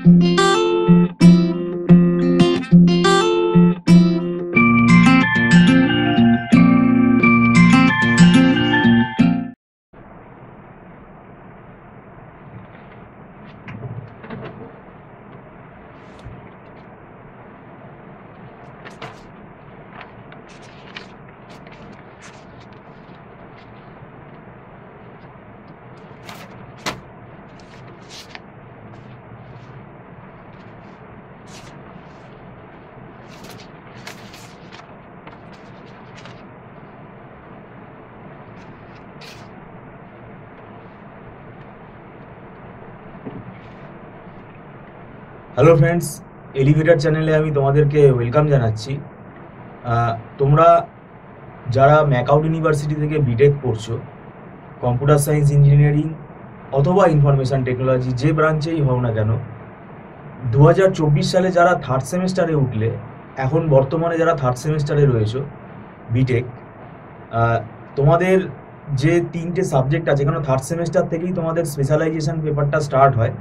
Hello friends, elevator চ্যানেলে আমি তোমাদেরকে ওয়েলকাম জানাচ্ছি। তোমরা যারা ম্যাকআউট ইউনিভার্সিটি থেকে বিটেক করছো, কম্পিউটার সায়েন্স ইঞ্জিনিয়ারিং অথবা ইনফরমেশান টেকনোলজি যে ব্রাঞ্চেই হও না কেন, 2024 সালে যারা থার্ড সেমিস্টারে উঠলে, এখন বর্তমানে যারা থার্ড সেমিস্টারে রয়েছো বিটেক, তোমাদের যে 3টে সাবজেক্ট আছে, কেন থার্ড সেমিস্টার থেকেই তোমাদের স্পেশালাইজেশন পেপারটা স্টার্ট হয়।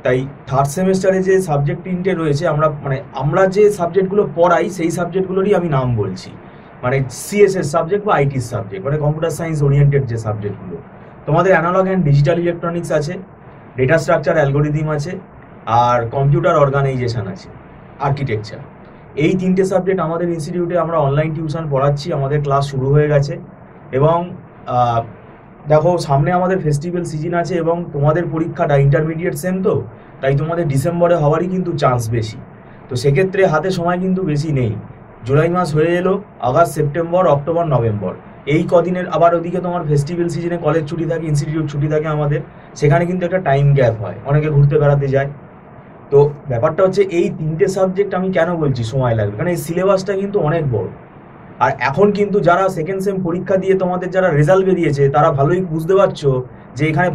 তাই থার্ড সেমিস্টারে যে সাবজেক্ট 3টে রয়েছে, আমরা যে সাবজেক্টগুলো পড়াই সেই সাবজেক্টগুলোরই আমি নাম বলছি। মানে সিএসএস সাবজেক্ট বা আইটি সাবজেক্ট, মানে কম্পিউটার সায়েন্স ওরিয়েন্টেড যে সাবজেক্টগুলো। তোমাদের অ্যানালগ অ্যান্ড ডিজিটাল ইলেকট্রনিক্স আছে, ডেটা স্ট্রাকচার অ্যালগোরিদম আছে, আর কম্পিউটার অর্গানাইজেশন আছে, আর্কিটেকচার। এই 3টে সাবজেক্ট আমাদের ইনস্টিটিউটে আমরা অনলাইন টিউশন পড়াচ্ছি, আমাদের ক্লাস শুরু হয়ে গেছে। এবং দেখো, সামনে আমাদের ফেস্টিভ্যাল সিজন আছে এবং তোমাদের পরীক্ষাটা ইন্টারমিডিয়েট সেম, তো তাই তোমাদের ডিসেম্বরে হওয়ারই কিন্তু চান্স বেশি। তো সেক্ষেত্রে হাতে সময় কিন্তু বেশি নেই। জুলাই মাস হয়ে এলো, আগস্ট, সেপ্টেম্বর, অক্টোবর, নভেম্বর, এই কদিনের আবার ওদিকে তোমার ফেস্টিভ্যাল সিজনে কলেজ ছুটি থাকে, ইনস্টিটিউট ছুটি থাকে আমাদের, সেখানে কিন্তু একটা টাইম গ্যাপ হয়, অনেকে ঘুরতে বেড়াতে যায়। তো ব্যাপারটা হচ্ছে, এই 3টে সাবজেক্ট আমি কেন বলছি সময় লাগবে, কারণ এই সিলেবাসটা কিন্তু অনেক বড়। আর এখন কিন্তু যারা সেকেন্ড সেম পরীক্ষা দিয়ে তোমাদের যারা রেজাল্ট বেরিয়েছে, তারা ভালোই বুঝতে পারছো যে এখানে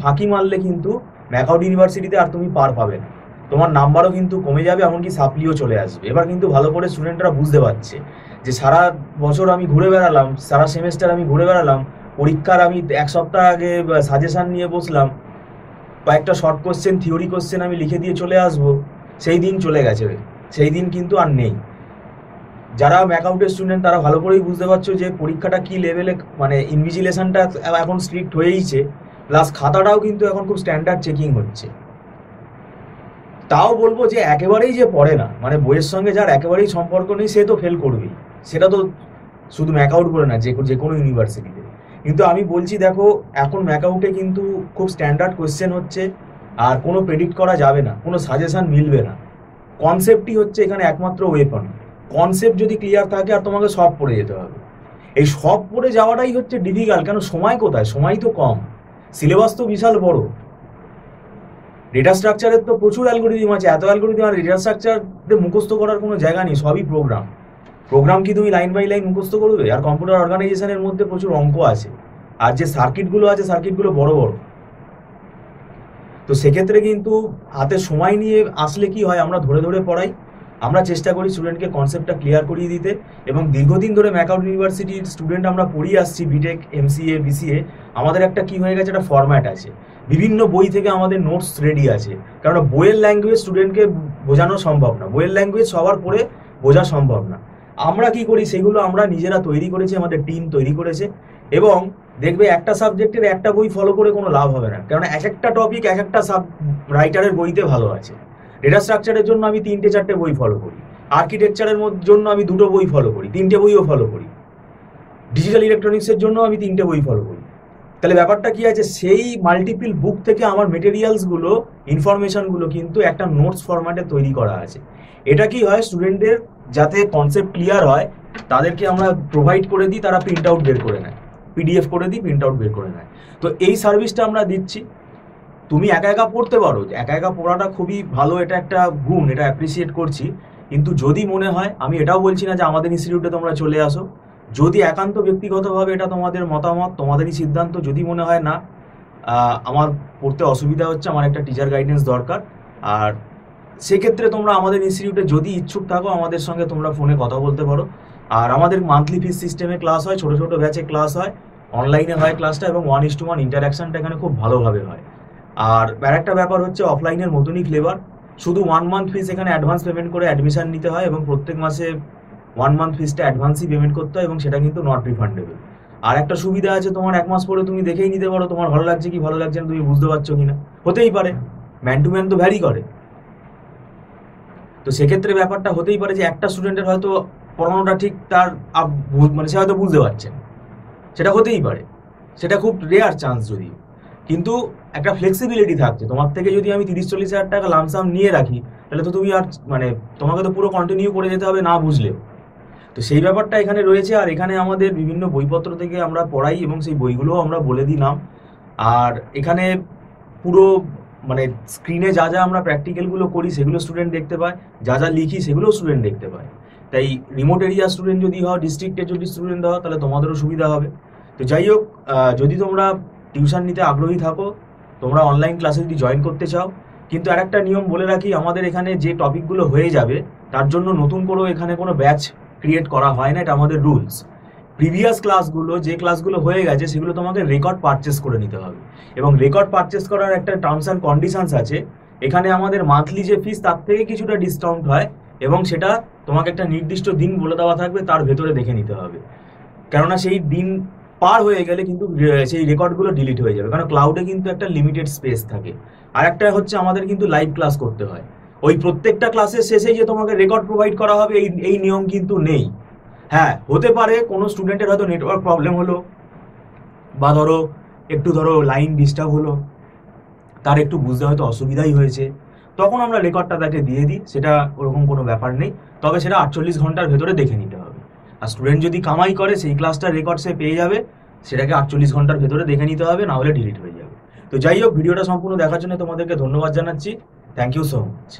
ফাঁকি মারলে কিন্তু ম্যাকআউট ইউনিভার্সিটিতে আর তুমি পার পাবে না, তোমার নাম্বারও কিন্তু কমে যাবে, এমনকি সাপ্লিও চলে আসবে। এবার কিন্তু ভালো করে স্টুডেন্টরা বুঝতে পারছে যে সারা বছর আমি ঘুরে বেড়ালাম, সারা সেমেস্টার আমি ঘুরে বেড়ালাম, পরীক্ষার আমি 1 সপ্তাহ আগে সাজেশান নিয়ে বসলাম, কয়েকটা শর্ট কোশ্চেন, থিওরি কোশ্চেন আমি লিখে দিয়ে চলে আসবো, সেই দিন চলে গেছে, সেই দিন কিন্তু আর নেই। যারা ম্যাকআউটের স্টুডেন্ট তারা ভালো করেই বুঝতে পারছো যে পরীক্ষাটা কি লেভেলে, মানে ইনভিজিলেশনটা এখন স্ট্রিক্ট হয়েইছে, প্লাস খাতাটাও কিন্তু এখন খুব স্ট্যান্ডার্ড চেকিং হচ্ছে। তাও বলবো যে একেবারেই যে পড়ে না, মানে বইয়ের সঙ্গে যার একেবারেই সম্পর্ক নেই, সে তো ফেল করবেই, সেটা তো শুধু ম্যাকআউট বলে না, যে কোনো ইউনিভার্সিটিতে। কিন্তু আমি বলছি, দেখো, এখন ম্যাকআউটে কিন্তু খুব স্ট্যান্ডার্ড কোয়েশ্চেন হচ্ছে, আর কোনো প্রেডিক্ট করা যাবে না, কোনো সাজেশন মিলবে না। কনসেপ্টই হচ্ছে এখানে একমাত্র ওয়েপন। কনসেপ্ট যদি ক্লিয়ার থাকে, আর তোমাকে সব পড়ে যেতে হবে। এই সব পড়ে যাওয়াটাই হচ্ছে ডিফিকাল্ট, কেন সময় কোথায়, সময় তো কম, সিলেবাস তো বিশাল বড়। ডেটা স্ট্রাকচারের তো প্রচুর অ্যালগোরিদম আছে, এত অ্যালগোরিদম, আর ডেটা স্ট্রাকচার মুখস্থ করার কোনো জায়গা নেই, সবই প্রোগ্রাম কি তুমি লাইন বাই লাইন মুখস্থ করবে? আর কম্পিউটার অর্গানাইজেশনের মধ্যে প্রচুর অঙ্ক আছে, আর যে সার্কিটগুলো আছে, সার্কিটগুলো বড় বড়। তো সেক্ষেত্রে কিন্তু হাতে সময় নিয়ে আসলে কি হয়, আমরা ধরে ধরে পড়াই, আমরা চেষ্টা করি স্টুডেন্টকে কনসেপ্টটা ক্লিয়ার করিয়ে দিতে। এবং দীর্ঘদিন ধরে ম্যাকআউট ইউনিভার্সিটির স্টুডেন্ট আমরা পড়িয়ে আসছি, বিটেক, এমসিএ, বিসিএ। আমাদের একটা কি হয়ে গেছে, একটা ফরম্যাট আছে, বিভিন্ন বই থেকে আমাদের নোটস রেডি আছে, কারণ বইয়ের ল্যাঙ্গুয়েজ স্টুডেন্টকে বোঝানো সম্ভব না, বইয়ের ল্যাঙ্গুয়েজ সবার পড়ে বোঝা সম্ভব না। আমরা কি করি, সেগুলো আমরা নিজেরা তৈরি করেছি, আমাদের টিম তৈরি করেছে। এবং দেখবে, একটা সাবজেক্টের একটা বই ফলো করে কোনো লাভ হবে না, কারণ এক একটা টপিক এক একটা রাইটারের বইতে ভালো আছে। ডেটা স্ট্রাকচারের জন্য আমি 3-4টে বই ফলো করি, আর্কিটেকচারের জন্য আমি 2টো বই ফলো করি, 3টে বইও ফলো করি, ডিজিটাল ইলেকট্রনিক্সের জন্য আমি 3টে বই ফলো করি। তাহলে ব্যাপারটা কি আছে, সেই মাল্টিপল বুক থেকে আমার মেটেরিয়ালসগুলো, ইনফরমেশনগুলো কিন্তু একটা নোটস ফরম্যাটে তৈরি করা আছে। এটা কি হয়, স্টুডেন্টদের যাতে কনসেপ্ট ক্লিয়ার হয়, তাদেরকে আমরা প্রোভাইড করে দিই, তারা প্রিন্ট আউট বের করে নেয়, পিডিএফ করে দিই, প্রিন্ট আউট বের করে নেয়। তো এই সার্ভিসটা আমরা দিচ্ছি। তুমি একা একা পড়তে পারো, একা একা পড়াটা খুবই ভালো, এটা একটা গুণ, এটা অ্যাপ্রিসিয়েট করছি। কিন্তু যদি মনে হয়, আমি এটাও বলছি না যে আমাদের ইনস্টিটিউটে তোমরা চলে আসো, যদি একান্ত ব্যক্তিগতভাবে এটা তোমাদের মতামত, তোমাদেরই সিদ্ধান্ত, যদি মনে হয় না আমার পড়তে অসুবিধা হচ্ছে, আমার একটা টিচার গাইডেন্স দরকার, আর সেক্ষেত্রে তোমরা আমাদের ইনস্টিটিউটে যদি ইচ্ছুক থাকো, আমাদের সঙ্গে তোমরা ফোনে কথা বলতে পারো। আর আমাদের মান্থলি ফিস সিস্টেমে ক্লাস হয়, ছোটো ছোটো ব্যাচে ক্লাস হয়, অনলাইনে হয় ক্লাসটা, এবং 1:1 ইন্টারাকশনটা এখানে খুব ভালোভাবে হয়। আর একটা ব্যাপার হচ্ছে, অফলাইনের মতনই ফ্লেভার, শুধু 1 মান্থ ফিস এখানে অ্যাডভান্স পেমেন্ট করে অ্যাডমিশন নিতে হয় এবং প্রত্যেক মাসে 1 মান্থ ফিসটা অ্যাডভান্সই পেমেন্ট করতে হয় এবং সেটা কিন্তু নট রিফান্ডেবল। আর একটা সুবিধা আছে, তোমার 1 মাস পরে তুমি দেখেই নিতে পারো তোমার ভালো লাগছে কি ভালো লাগছে না, তুমি বুঝতে পারছো কিনা, হতেই পারে, ম্যান টু ম্যান তো ভ্যারি করে। তো সেক্ষেত্রে ব্যাপারটা হতেই পারে যে একটা স্টুডেন্টের হয়তো পড়ানোটা ঠিক তার মানে সে হয়তো বুঝতে পারছে না, সেটা হতেই পারে, সেটা খুব রেয়ার চান্স যদিও, কিন্তু একটা ফ্লেক্সিবিলিটি থাকছে। তোমার থেকে যদি আমি 30-40 হাজার টাকা লামসাম নিয়ে রাখি, তাহলে তো তুমি আর মানে তোমাকে তো পুরো কন্টিনিউ করে যেতে হবে না বুঝলেও। তো সেই ব্যাপারটা এখানে রয়েছে। আর এখানে আমাদের বিভিন্ন বইপত্র থেকে আমরা পড়াই এবং সেই বইগুলোও আমরা বলে দিই নাম। আর এখানে পুরো মানে স্ক্রিনে যা যা আমরা প্র্যাকটিক্যালগুলো করি সেগুলো স্টুডেন্ট দেখতে পায়, যা যা লিখি সেগুলোও স্টুডেন্ট দেখতে পায়। তাই রিমোট এরিয়া স্টুডেন্ট যদি হও, ডিস্ট্রিক্টের যদি স্টুডেন্ট হও, তাহলে তোমাদেরও সুবিধা হবে। তো যাই হোক, যদি তোমরা টিউশন নিতে আগ্রহী থাকো, তোমরা অনলাইন ক্লাসে যদি জয়েন করতে চাও, কিন্তু আর একটা নিয়ম বলে রাখি, আমাদের এখানে যে টপিকগুলো হয়ে যাবে তার জন্য নতুন করেও এখানে কোনো ব্যাচ ক্রিয়েট করা হয় না, এটা আমাদের রুলস। প্রিভিয়াস ক্লাসগুলো যে ক্লাসগুলো হয়ে গেছে সেগুলো তোমাকে রেকর্ড পারচেস করে নিতে হবে, এবং রেকর্ড পারচেস করার একটা টার্মস অ্যান্ড কন্ডিশনস আছে। এখানে আমাদের মান্থলি যে ফিস তার থেকে কিছুটা ডিসকাউন্ট হয়, এবং সেটা তোমাকে একটা নির্দিষ্ট দিন বলে দেওয়া থাকবে, তার ভেতরে দেখে নিতে হবে। কেননা সেই দিন পার হয়ে গেলে কিন্তু সেই রেকর্ডগুলো ডিলিট হয়ে যাবে, কারণ ক্লাউডে কিন্তু একটা লিমিটেড স্পেস থাকে। আর একটা হচ্ছে আমাদের কিন্তু লাইভ ক্লাস করতে হয়, ওই প্রত্যেকটা ক্লাসের শেষে যে তোমাকে রেকর্ড প্রোভাইড করা হবে এই নিয়ম কিন্তু নেই। হ্যাঁ, হতে পারে কোনো স্টুডেন্টের হয়তো নেটওয়ার্ক প্রবলেম হলো, বা ধরো লাইন ডিস্টার্ব হলো, তার একটু বুঝতে হয়তো অসুবিধাই হয়েছে, তখন আমরা রেকর্ডটা তাকে দিয়ে দিই, সেটা ওরকম কোনো ব্যাপার নেই। তবে সেটা 48 ঘন্টার ভেতরে দেখে নিতে হবে। আর স্টুডেন্ট যদি কামাই করে সেই ক্লাসটার রেকর্ড সে পেয়ে যাবে, সেটাকে 48 ঘন্টার ভেতরে দেখে নিতে হবে, না হলে ডিলিট হয়ে যাবে। তো যাই হোক, ভিডিওটা সম্পূর্ণ দেখার জন্য তোমাদেরকে ধন্যবাদ জানাচ্ছি। Thank you so much.